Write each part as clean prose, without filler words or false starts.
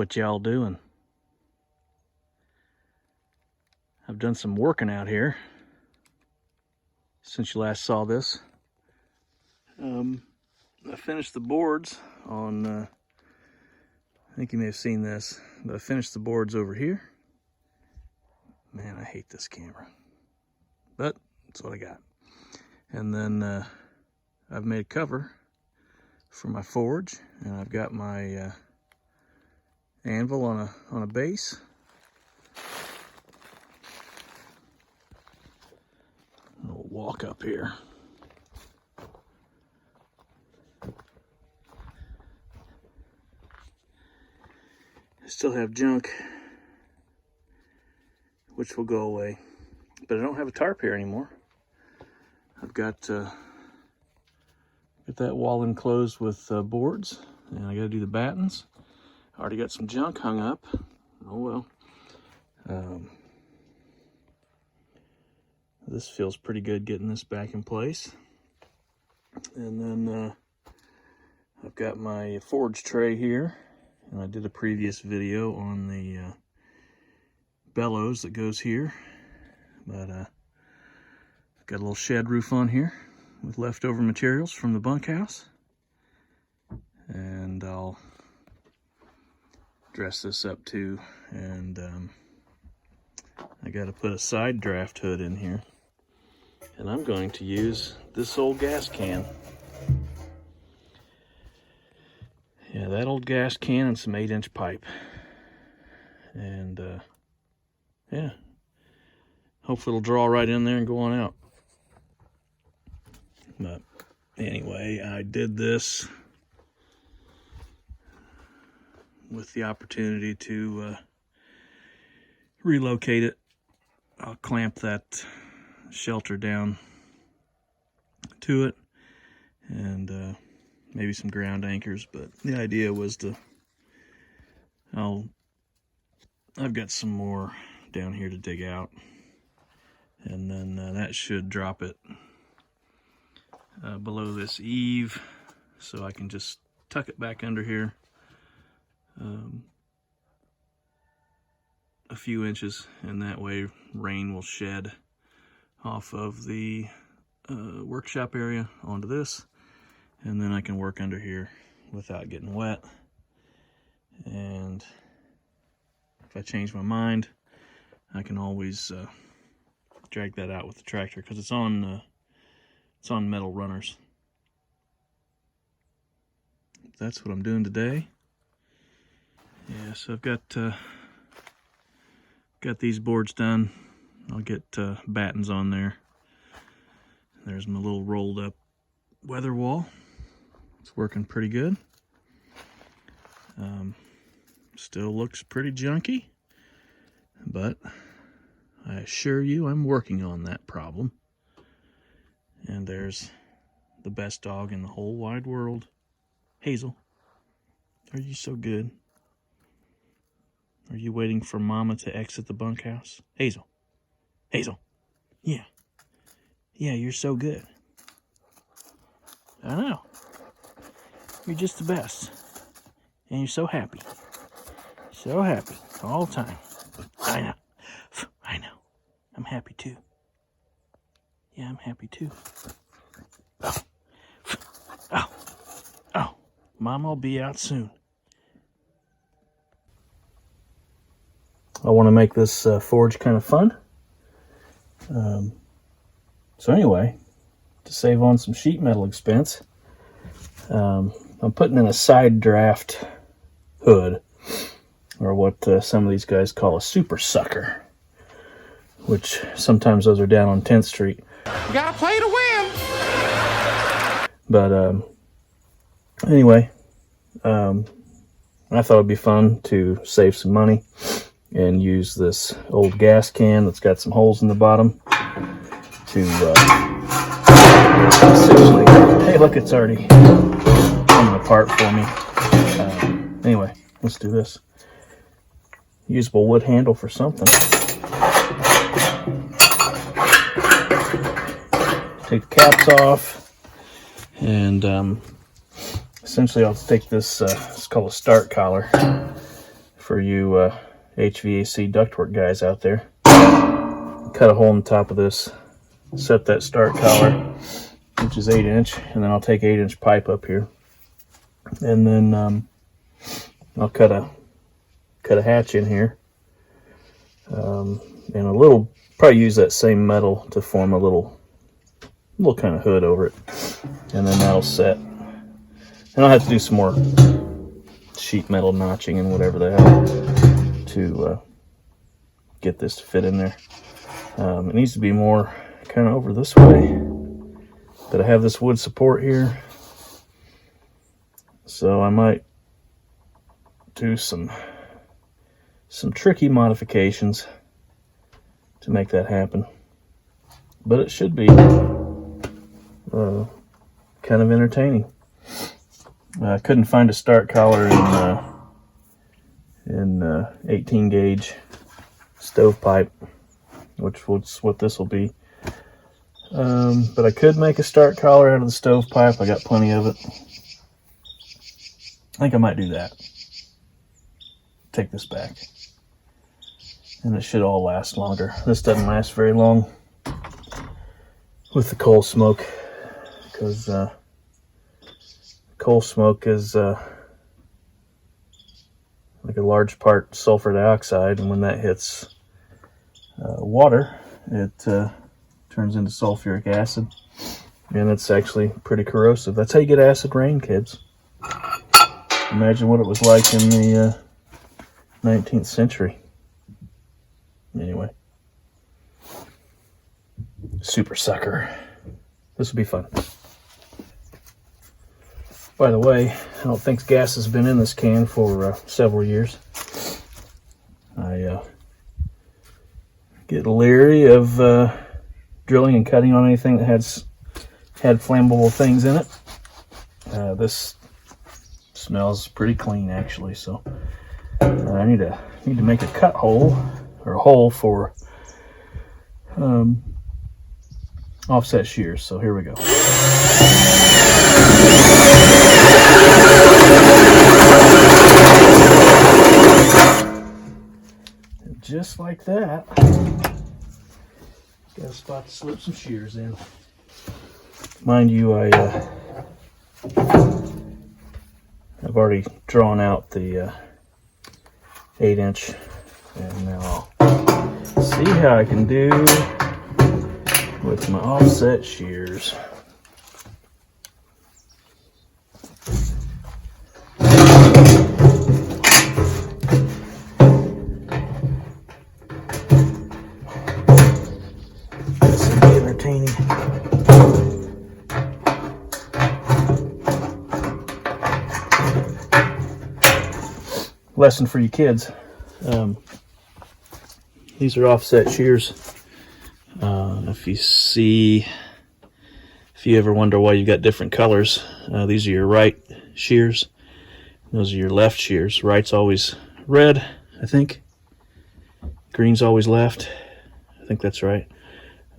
What y'all doing? I've done some working out here since you last saw this. I finished the boards on, I think you may have seen this, but I finished the boards over here. Man, I hate this camera, but that's what I got. And then I've made a cover for my forge, and I've got my anvil on a base. We'll walk up here. I still have junk, which will go away, but I don't have a tarp here anymore. I've got that wall enclosed with boards, and I got to do the battens. I already got some junk hung up. Oh well. This feels pretty good getting this back in place. And then I've got my forge tray here, and I did a previous video on the bellows that goes here. But I've got a little shed roof on here with leftover materials from the bunkhouse. And I'll dress this up too. And I got to put a side draft hood in here. And I'm going to use this old gas can. Yeah, that old gas can and some 8-inch pipe. And yeah, hopefully it'll draw right in there and go on out. But anyway, I did this with the opportunity to relocate it. I'll clamp that shelter down to it, and maybe some ground anchors, but the idea was to I've got some more down here to dig out, and then that should drop it below this eave, so I can just tuck it back under here a few inches, and that way rain will shed off of the workshop area onto this, and then I can work under here without getting wet. And if I change my mind, I can always drag that out with the tractor, because it's on metal runners. That's what I'm doing today. Yeah, so I've got these boards done. I'll get battens on there. There's my little rolled up weather wall. It's working pretty good. Still looks pretty junky, but I assure you I'm working on that problem. And there's the best dog in the whole wide world. Hazel, are you so good? Are you waiting for Mama to exit the bunkhouse? Hazel. Hazel. Yeah. Yeah, you're so good. I know. You're just the best. And you're so happy. So happy. All the time. I know. I know. I'm happy too. Yeah, I'm happy too. Oh. Oh. Oh. Mama will be out soon. I want to make this forge kind of fun. So anyway, to save on some sheet metal expense, I'm putting in a side draft hood, or what some of these guys call a super sucker, which sometimes those are down on 10th Street. You gotta play to win! But anyway, I thought it'd be fun to save some money and use this old gas can that's got some holes in the bottom to essentially, hey look, it's already coming apart for me. Anyway, let's do this. Usable wood handle for something. Take the caps off, and essentially I'll take this, it's called a start collar, for you HVAC ductwork guys out there. Cut a hole in the top of this, set that start collar, which is 8-inch, and then I'll take 8-inch pipe up here, and then I'll cut a hatch in here, and a little, probably use that same metal to form a little kind of hood over it, and then that'll set. And I'll have to do some more sheet metal notching and whatever the hell to get this to fit in there. It needs to be more kind of over this way, but I have this wood support here, so I might do some tricky modifications to make that happen, but it should be kind of entertaining. I couldn't find a start collar in 18 gauge stovepipe, which was what this will be. But I could make a start collar out of the stovepipe. I got plenty of it. I think I might do that. Take this back. And it should all last longer. This doesn't last very long with the coal smoke, because coal smoke is like a large part sulfur dioxide, and when that hits water, it turns into sulfuric acid, and it's actually pretty corrosive. That's how you get acid rain, kids. Imagine what it was like in the 19th century. Anyway, super sucker. This will be fun. By the way, I don't think gas has been in this can for several years. I get leery of drilling and cutting on anything that had flammable things in it. This smells pretty clean, actually, so I need to make a cut hole, or a hole for offset shears. So here we go. And just like that, got a spot to slip some shears in. Mind you, I've already drawn out the 8-inch, and now I'll see how I can do with my offset shears. This will be entertaining. Lesson for you kids. These are offset shears. If you ever wonder why you got different colors, these are your right shears. Those are your left shears. Right's always red, I think. Green's always left. I think that's right.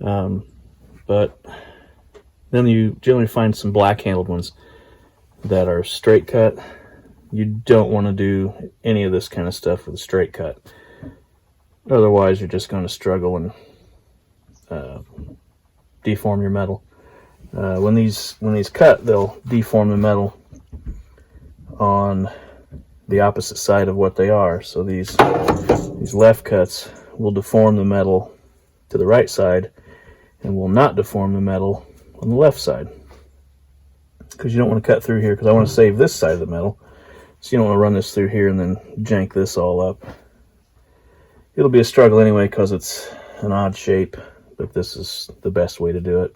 But then you generally find some black-handled ones that are straight cut. You don't want to do any of this kind of stuff with a straight cut. Otherwise, you're just going to struggle and deform your metal. When these cut, they'll deform the metal on the opposite side of what they are. So these left cuts will deform the metal to the right side and will not deform the metal on the left side. Because you don't want to cut through here, because I want to save this side of the metal. So you don't want to run this through here and then jank this all up. It'll be a struggle anyway because it's an odd shape, but this is the best way to do it.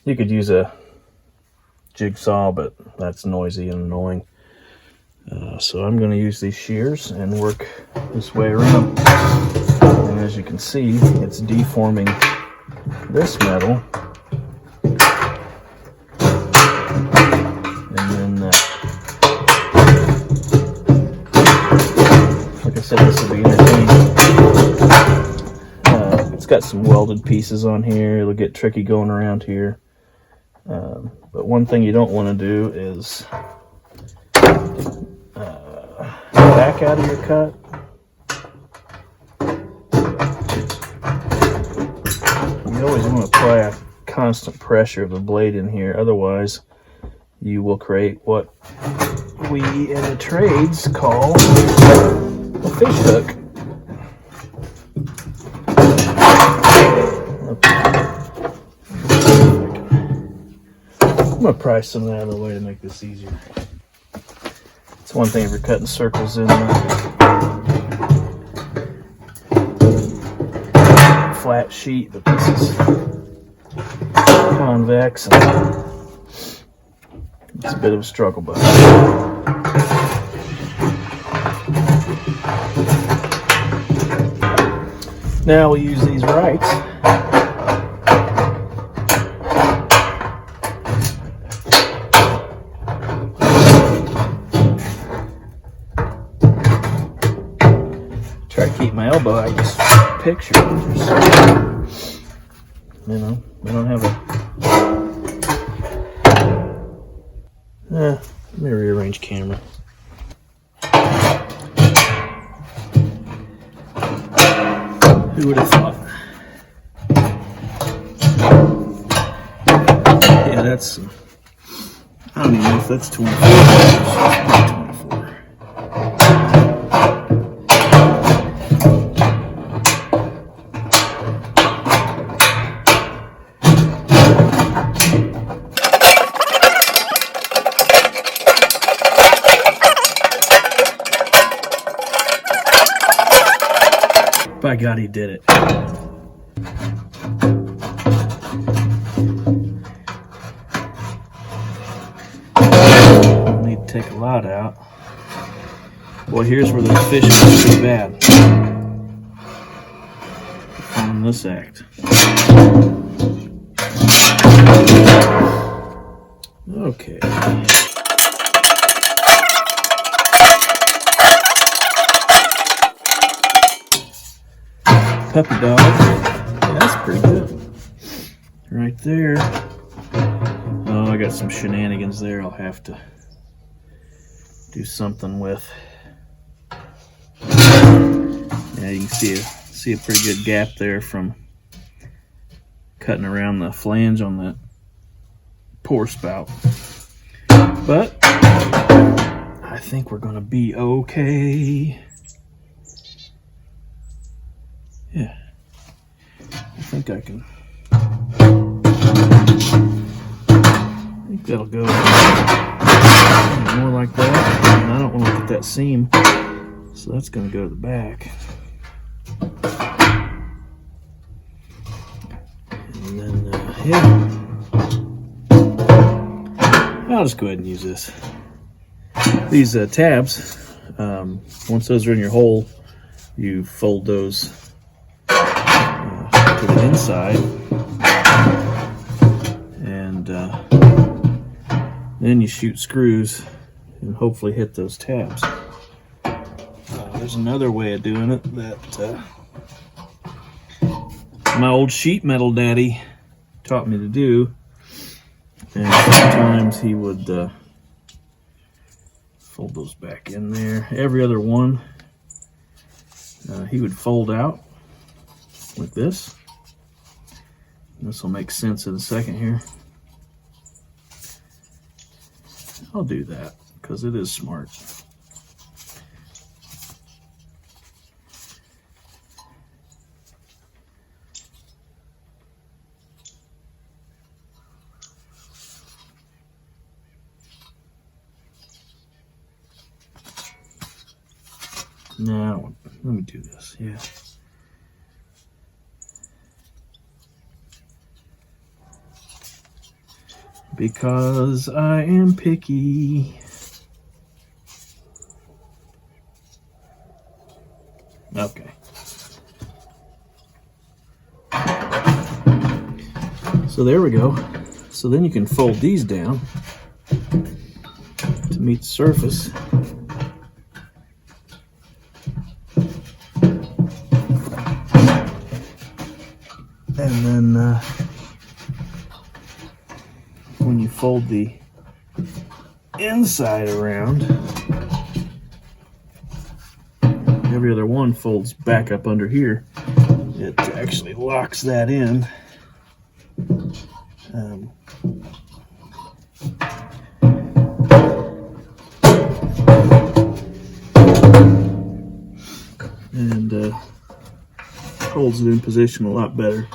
You could use a jigsaw, but that's noisy and annoying. So I'm going to use these shears and work this way around. And as you can see, it's deforming this metal. And then, like I said, this will be entertaining. It's got some welded pieces on here. It'll get tricky going around here. But one thing you don't want to do is back out of your cut You always want to apply a constant pressure of the blade in here, otherwise you will create what we in the trades call a fish hook. I'm going to pry some of that out of the way to make this easier. It's one thing if you're cutting circles in flat sheet, but this is convex and it's a bit of a struggle, but now we'll use these rights. Try to keep my elbow out of this picture. You know, we don't have a. Let me rearrange camera. Who would have thought? Yeah, that's. I don't even know if that's 24. It's 24. By God, he did it. Need to take a lot out. Boy, here's where those fish are pretty bad. On this act. Okay. Puppy dog. Yeah, that's pretty good. Right there. Oh, I got some shenanigans there I'll have to do something with. Yeah, you can see a pretty good gap there from cutting around the flange on that pour spout. But I think we're gonna be okay. Yeah, I think I can. I think that'll go more like that. And I don't want to get that seam, so that's going to go to the back. And then, yeah, I'll just go ahead and use this. These tabs, once those are in your hole, you fold those to the inside, and then you shoot screws and hopefully hit those tabs. There's another way of doing it that my old sheet metal daddy taught me to do, and sometimes he would fold those back in there. Every other one he would fold out like this. This will make sense in a second here. I'll do that because it is smart. Now, let me do this, yeah. Because I am picky. Okay. So there we go. So then you can fold these down to meet the surface. And then when you fold the inside around, every other one folds back up under here. It actually locks that in Um, and holds it in position a lot better.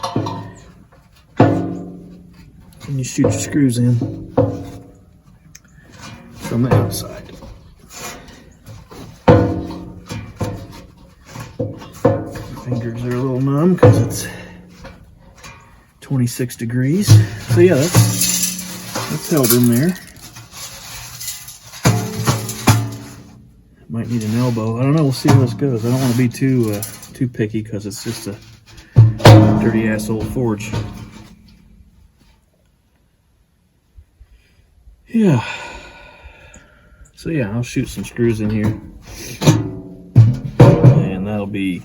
And you shoot your screws in from the outside. Fingers are a little numb because it's 26 degrees. So yeah, that's held in there. Might need an elbow. I don't know. We'll see how this goes. I don't want to be too picky because it's just a dirty ass old forge. Yeah. So yeah, I'll shoot some screws in here, and that'll be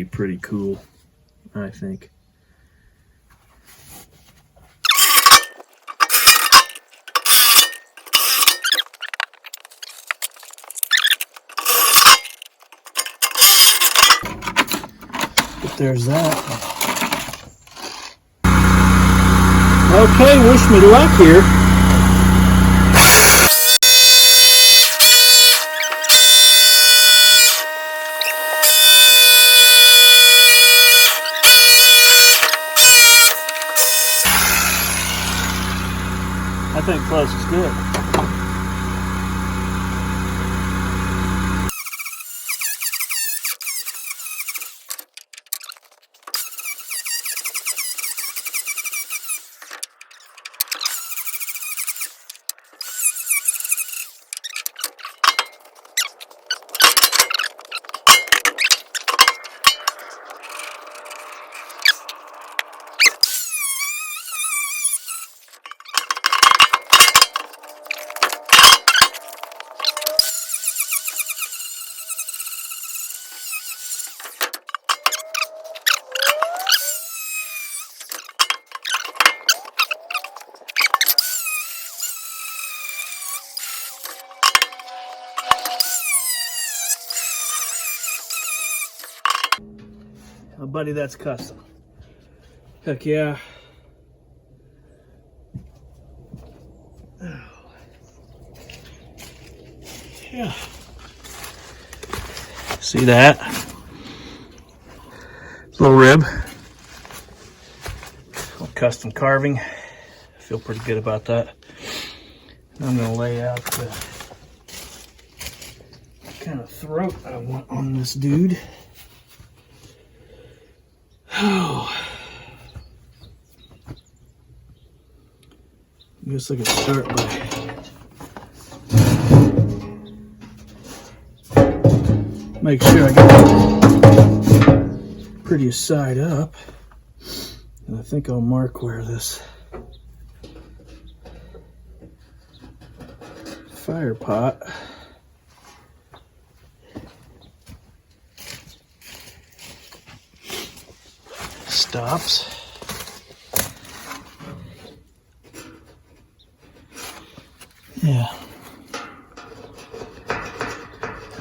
pretty cool, I think. But there's that. Okay, wish me luck here. I think close is good. Oh, buddy, that's custom. Heck yeah. Oh. Yeah. See that? Little rib. Little custom carving. I feel pretty good about that. I'm going to lay out the kind of throat I want on this dude. Oh. I guess I could start by make sure I get the prettiest side up. And I think I'll mark where this fire pot stops. Yeah.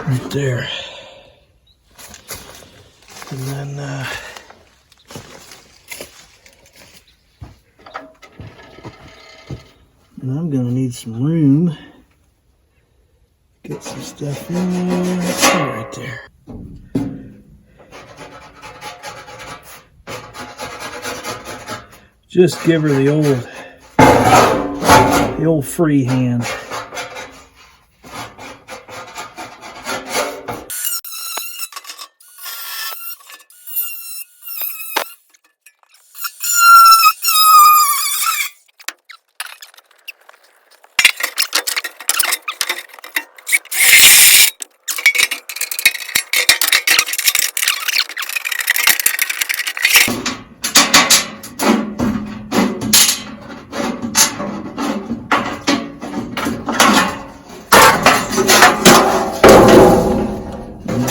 Right there. And then and I'm gonna need some room. Get some stuff in there. Right there. Just give her the old free hand.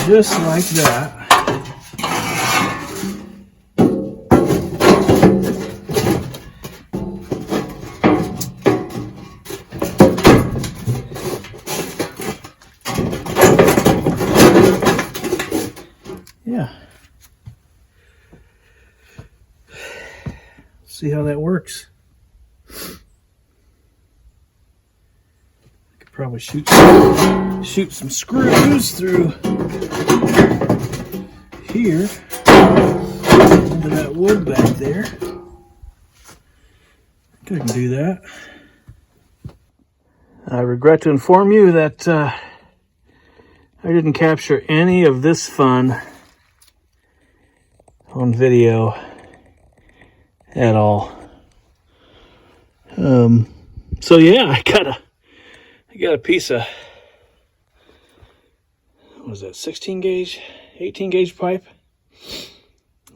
Just like that. Yeah. See how that works. I could probably shoot some screws through here into that wood back there. I can do that. I regret to inform you that I didn't capture any of this fun on video at all. So yeah, I got a piece of, what was that, 16 gauge, 18 gauge pipe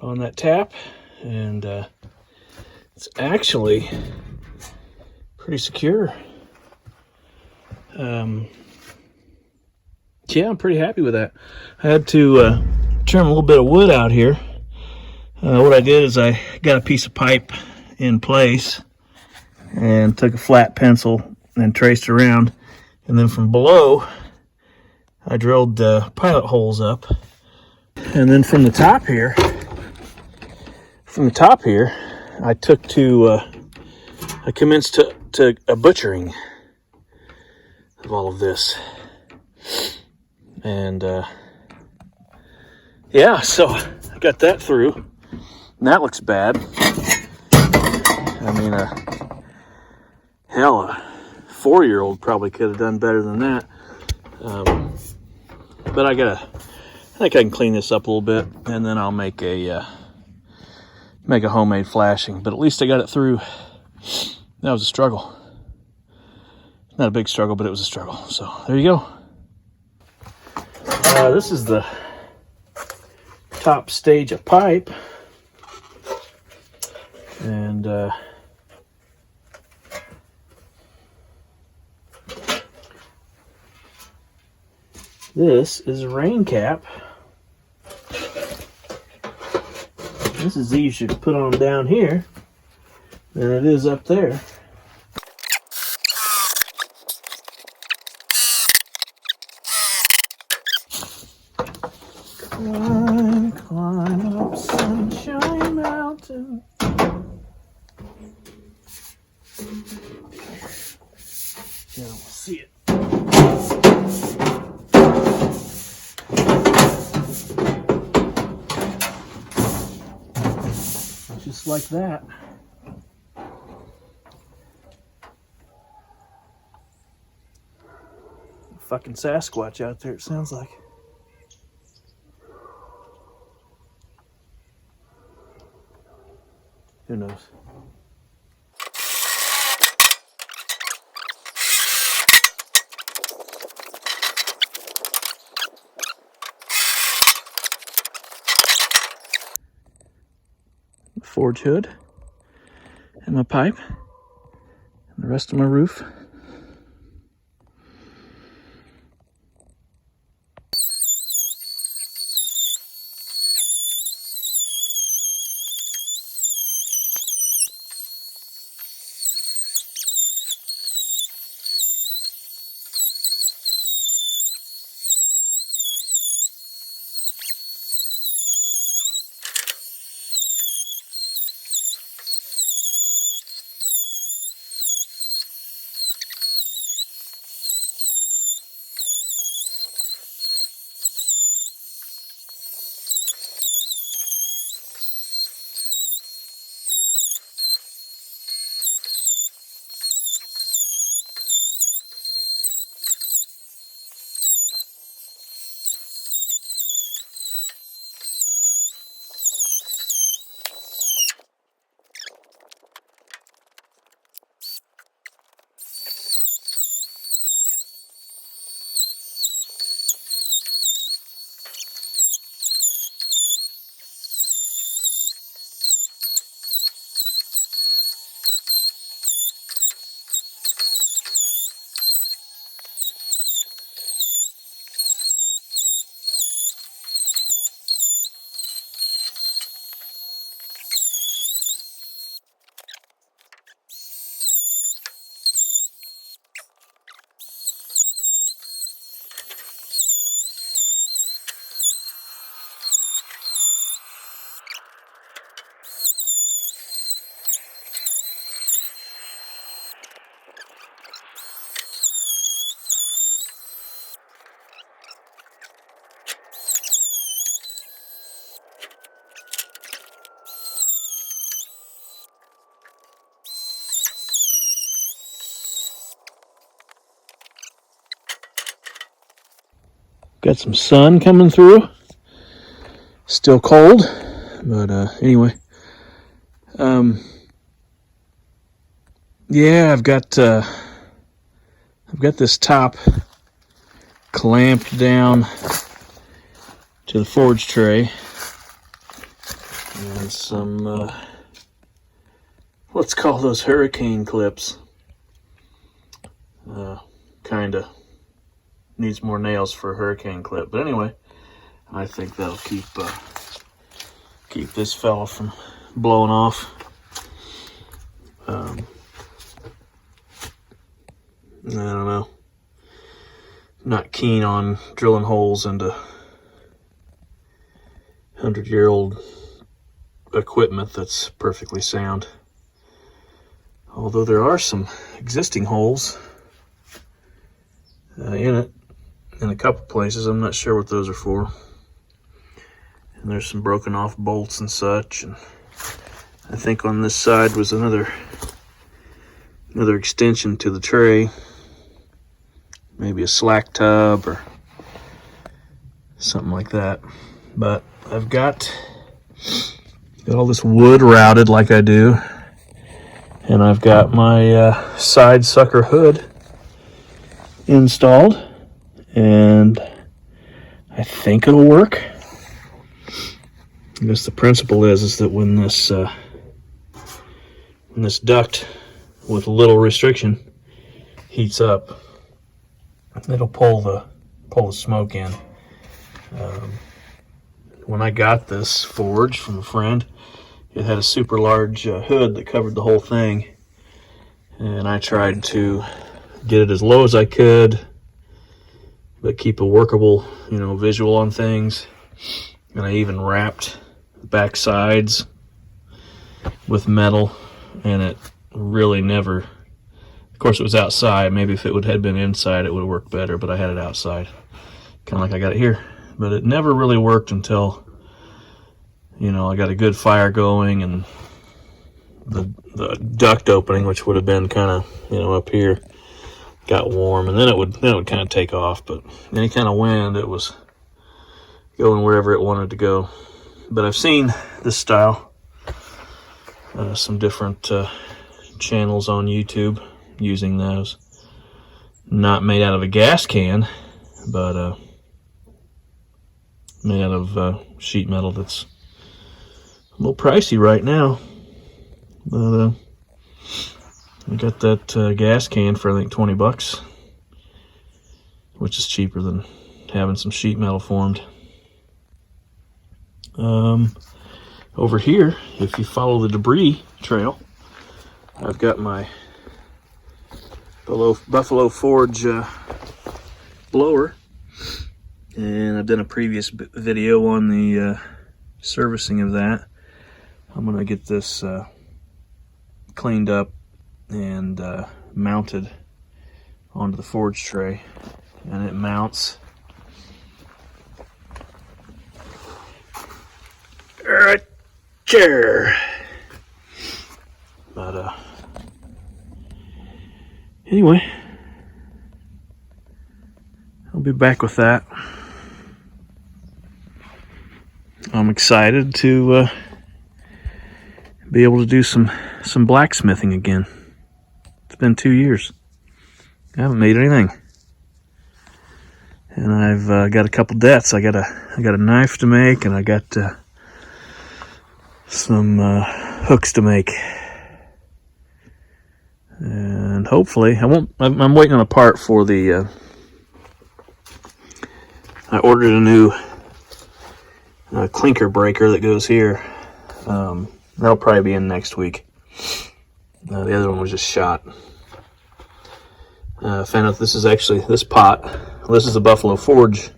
on that tap, and it's actually pretty secure. Yeah, I'm pretty happy with that. I had to trim a little bit of wood out here. What I did is I got a piece of pipe in place and took a flat pencil and traced around, and then from below I drilled pilot holes up, and then from the top here I took to I commenced to a butchering of all of this. And yeah, so I got that through, and that looks bad. I mean, hell, a 4-year-old probably could have done better than that. But I think I can clean this up a little bit, and then I'll make a homemade flashing. But at least I got it through. That was a struggle. Not a big struggle, but it was a struggle. So there you go. This is the top stage of pipe, and this is a rain cap. This is easier to put on down here than it is up there. Climb up Sunshine Mountain. Yeah, we'll see it. Just like that. Fucking Sasquatch out there, it sounds like. Who knows? Forge hood and my pipe and the rest of my roof. Got some sun coming through. Still cold, but anyway. Yeah, I've got this top clamped down to the forge tray, and some let's call those hurricane clips. Kinda needs more nails for a hurricane clip, but anyway, I think that'll keep this fella from blowing off. I don't know. Not keen on drilling holes into 100-year-old equipment that's perfectly sound. Although there are some existing holes in it in a couple places. I'm not sure what those are for. And there's some broken off bolts and such. And I think on this side was another extension to the tray. Maybe a slack tub or something like that. But I've got all this wood routed like I do. And I've got my side sucker hood installed. And I think it'll work. I guess the principle is that when this duct with little restriction heats up, it'll pull the smoke in. When I got this forge from a friend, it had a super large hood that covered the whole thing, and I tried to get it as low as I could, but keep a workable, visual on things. And I even wrapped the back sides with metal, and it really never. Of course, it was outside. Maybe if it had been inside, it would have worked better. But I had it outside, kind of like I got it here. But it never really worked until, I got a good fire going, and the duct opening, which would have been kind of, up here, got warm, and then it would kind of take off. But any kind of wind, it was going wherever it wanted to go. But I've seen this style, some different channels on YouTube using those. Not made out of a gas can, but made out of sheet metal that's a little pricey right now. But I got that gas can for I think $20, which is cheaper than having some sheet metal formed. Over here, if you follow the debris trail, I've got my Buffalo Forge blower, and I've done a previous video on the servicing of that. I'm going to get this cleaned up and mounted onto the forge tray, and it mounts right there. But anyway, I'll be back with that. I'm excited to be able to do some blacksmithing again. It's been 2 years. I haven't made anything, and I've got a couple debts. I got a knife to make, and I got some hooks to make. And hopefully, I'm waiting on a part for the. I ordered a new clinker breaker that goes here. That'll probably be in next week. The other one was just shot. Found out this is actually this pot. This is a Buffalo Forge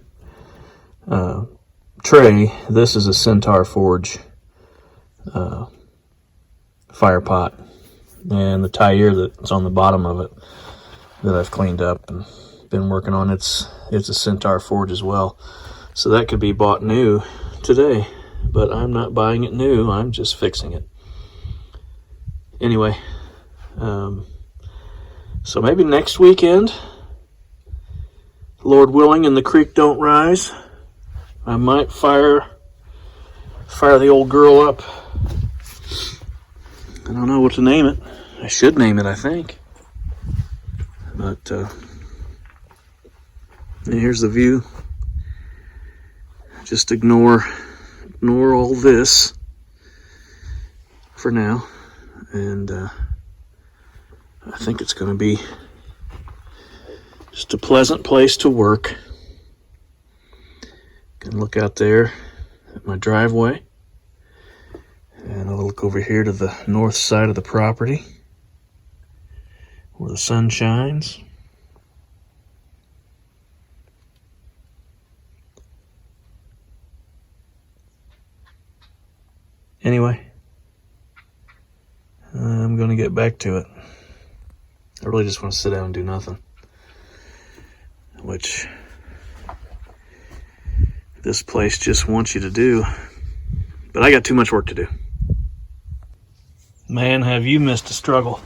tray. This is a Centaur Forge fire pot, and the tire that's on the bottom of it that I've cleaned up and been working on, it's a Centaur Forge as well. So that could be bought new today, but I'm not buying it new. I'm just fixing it. Anyway, so maybe next weekend, Lord willing, and the creek don't rise, I might fire the old girl up. I don't know what to name it. I should name it, I think. But and here's the view. Just ignore all this for now, and I think it's going to be just a pleasant place to work. Can look out there at my driveway, and I'll look over here to the north side of the property where the sun shines. Anyway, I'm going to get back to it. I really just want to sit down and do nothing, which this place just wants you to do. But I got too much work to do. Man, have you missed a struggle.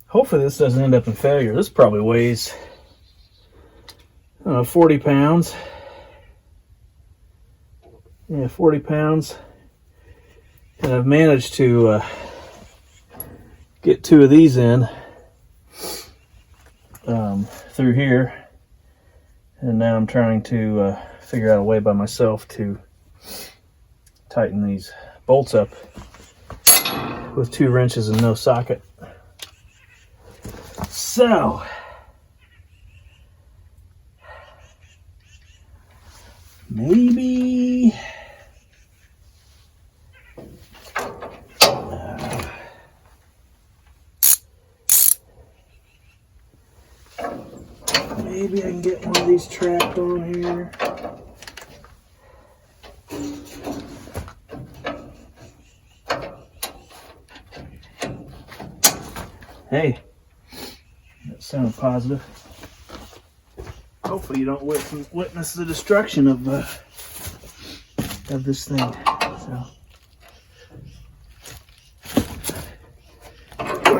Hopefully this doesn't end up in failure. This probably weighs 40 pounds. Yeah, 40 pounds. And I've managed to get two of these in through here. And now I'm trying to figure out a way by myself to tighten these bolts up with 2 wrenches and no socket. So, maybe maybe I can get one of these trapped on here. Hey, that sounded positive. Hopefully you don't witness the destruction of this thing. So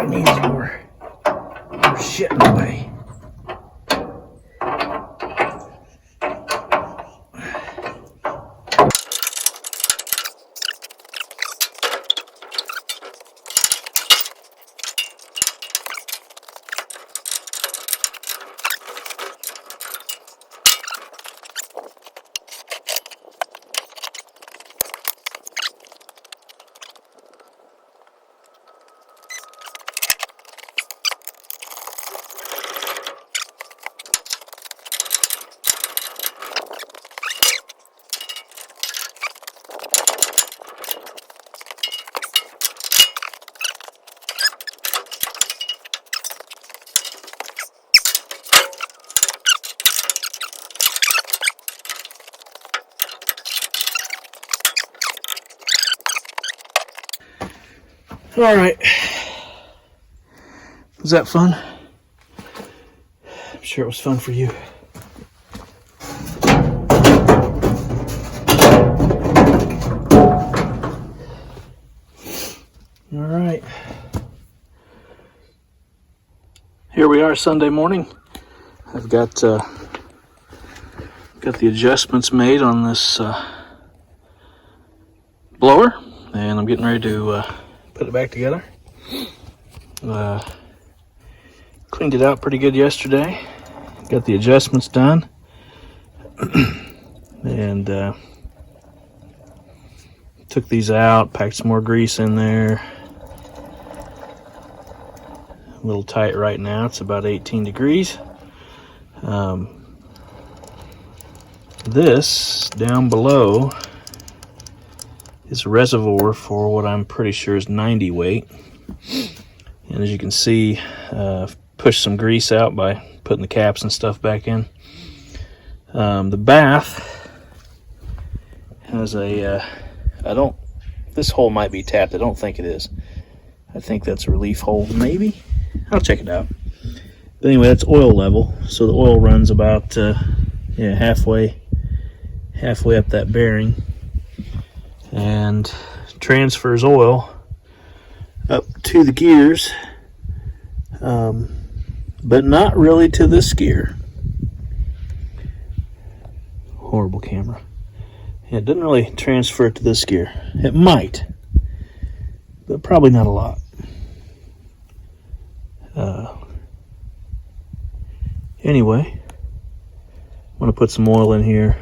it needs more shit in the way. All right. Was that fun? I'm sure it was fun for you. All right. Here we are Sunday morning. I've got the adjustments made on this blower, and I'm getting ready to put it back together. Cleaned it out pretty good yesterday. Got the adjustments done. And took these out, packed some more grease in there. A little tight right now. It's about 18 degrees. This down below is a reservoir for what I'm pretty sure is 90 weight. And as you can see, pushed some grease out by putting the caps and stuff back in. The bath has a, this hole might be tapped. I don't think it is. I think that's a relief hole, maybe. I'll check it out. But anyway, that's oil level. So the oil runs about halfway up that bearing, and transfers oil up to the gears, but not really to this gear. Horrible camera. Yeah, it doesn't really transfer to this gear. It might, but probably not a lot. Anyway, I'm going to put some oil in here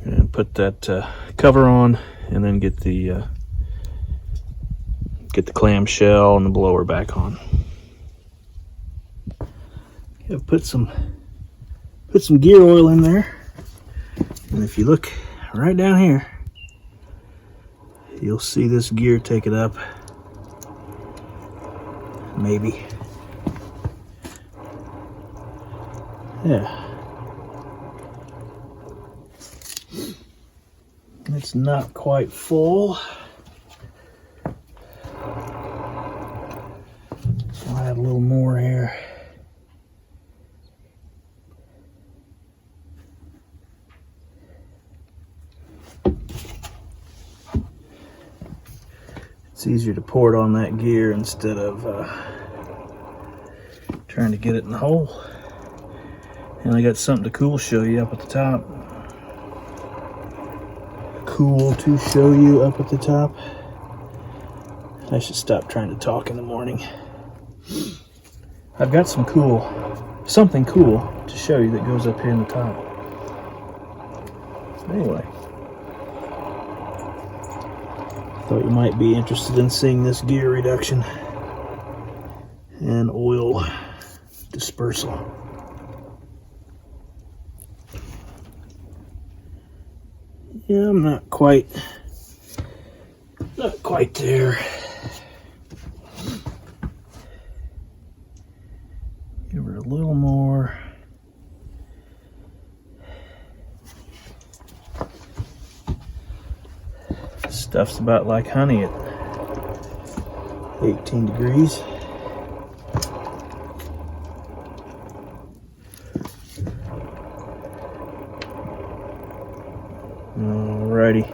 and put that cover on, and then get the clamshell and the blower back on. Yeah, put some gear oil in there, and if you look right down here, you'll see this gear take it up. Maybe. Yeah. It's not quite full. I'll add a little more here. It's easier to pour it on that gear instead of trying to get it in the hole. And I got something to show you up at the top. Cool to show you up at the top. I should stop trying to talk in the morning. I've got something cool to show you that goes up here in the top. Anyway, thought you might be interested in seeing this gear reduction and oil dispersal. Yeah, I'm not quite there. Give her a little more. Stuff's about like honey at 18 degrees. Alrighty.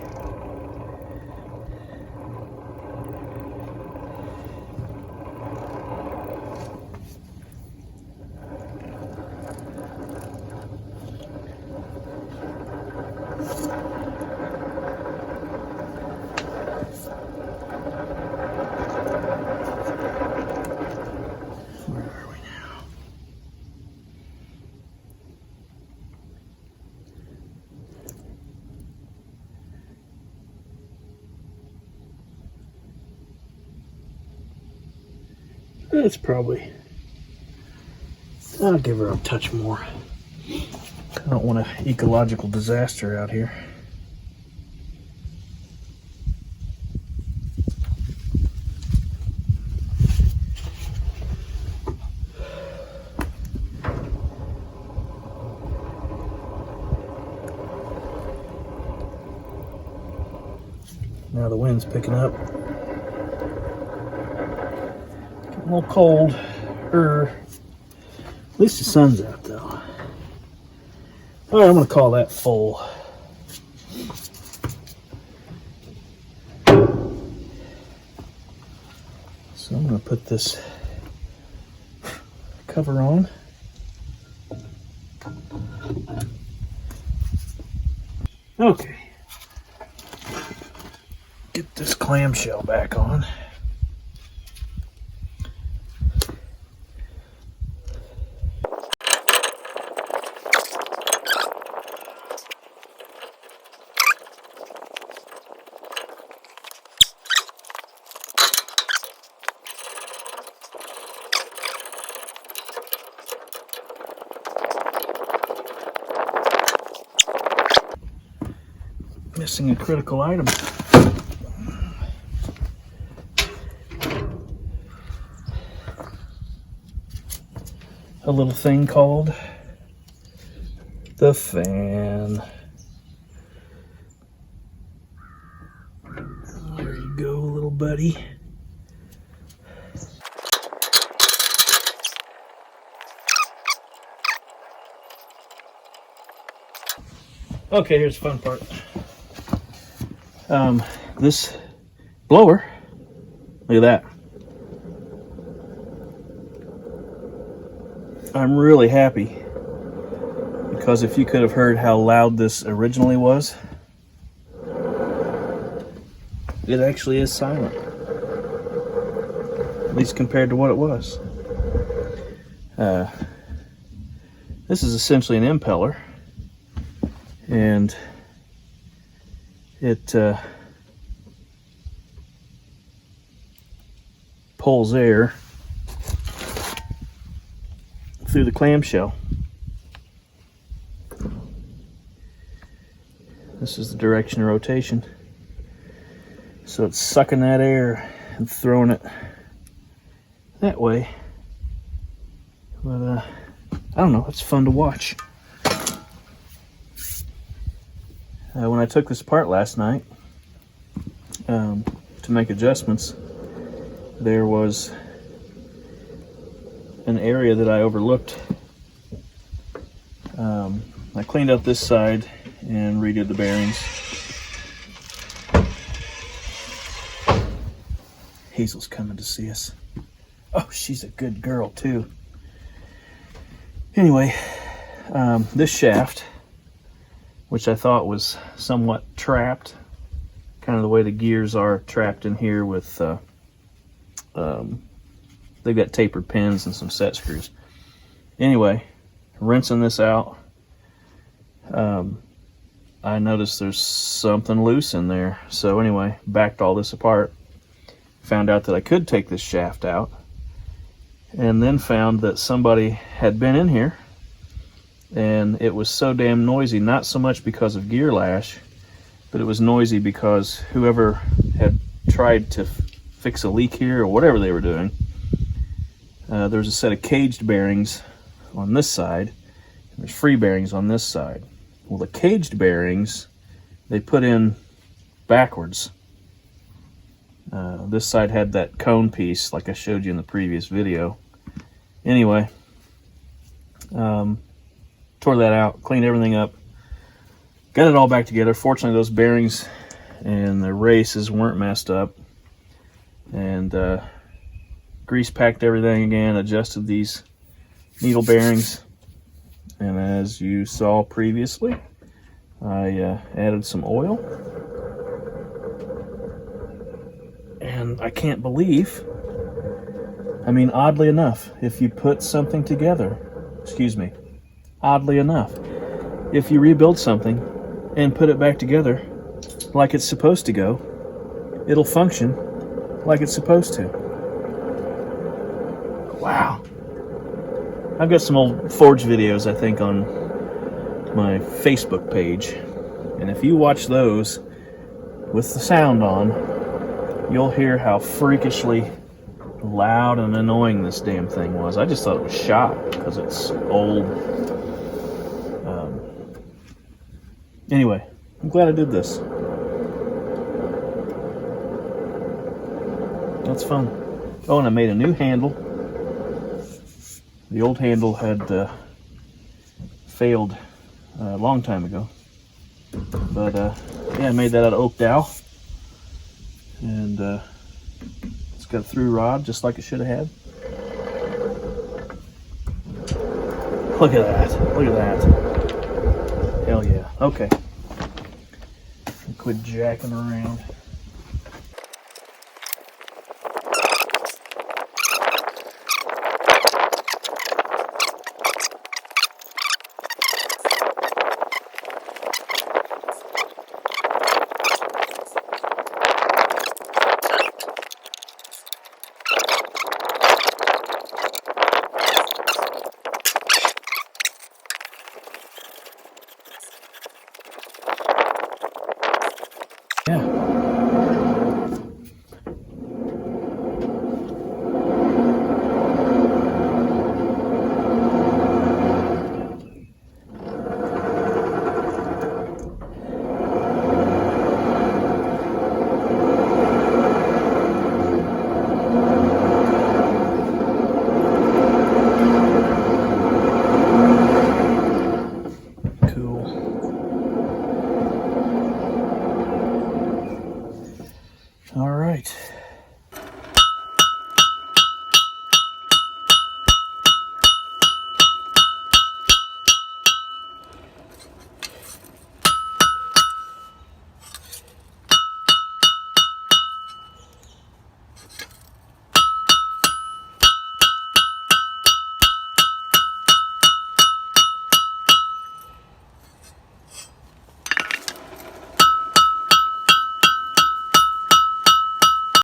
Where are we now? That's probably, I'll give her a touch more. I don't want an ecological disaster out here. Now the wind's picking up. Getting a little cold. At least the sun's out though. Alright, I'm going to call that full. So I'm going to put this cover on. Okay. Get this clamshell back on. Missing a critical item. A little thing called the fan. There you go, little buddy. Okay, here's the fun part. This blower, Look at that. I'm really happy, because if you could have heard how loud this originally was, it actually is silent. At least compared to what it was. This is essentially an impeller, and it pulls air through the clamshell. This is the direction of rotation. So it's sucking that air and throwing it that way. But I don't know, it's fun to watch. When I took this apart last night to make adjustments, there was an area that I overlooked. I cleaned up this side and redid the bearings. Hazel's coming to see us. Oh, she's a good girl too. Anyway, this shaft, which I thought was somewhat trapped, kind of the way the gears are trapped in here with, they've got tapered pins and some set screws. Anyway, rinsing this out, I noticed there's something loose in there. So anyway, backed all this apart, found out that I could take this shaft out, and then found that somebody had been in here, and it was so damn noisy, not so much because of gear lash, but it was noisy because whoever had tried to fix a leak here or whatever they were doing, there was a set of caged bearings on this side, and there's free bearings on this side. Well, the caged bearings, they put in backwards. This side had that cone piece like I showed you in the previous video. Anyway, tore that out, cleaned everything up, got it all back together. Fortunately, those bearings and the races weren't messed up, and grease packed everything again, adjusted these needle bearings, and as you saw previously, I added some oil, and I can't believe, I mean, oddly enough, if you put something together, oddly enough, if you rebuild something and put it back together like it's supposed to go, it'll function like it's supposed to. Wow. I've got some old forge videos, I think, on my Facebook page, and if you watch those with the sound on, you'll hear how freakishly loud and annoying this damn thing was. I just thought it was shot because it's old. Anyway, I'm glad I did this. That's fun. Oh, and I made a new handle. The old handle had failed a long time ago. But yeah, I made that out of oak dowel. And it's got a through rod just like it should have had. Look at that. Look at that. Hell yeah. Okay. Quit jacking around.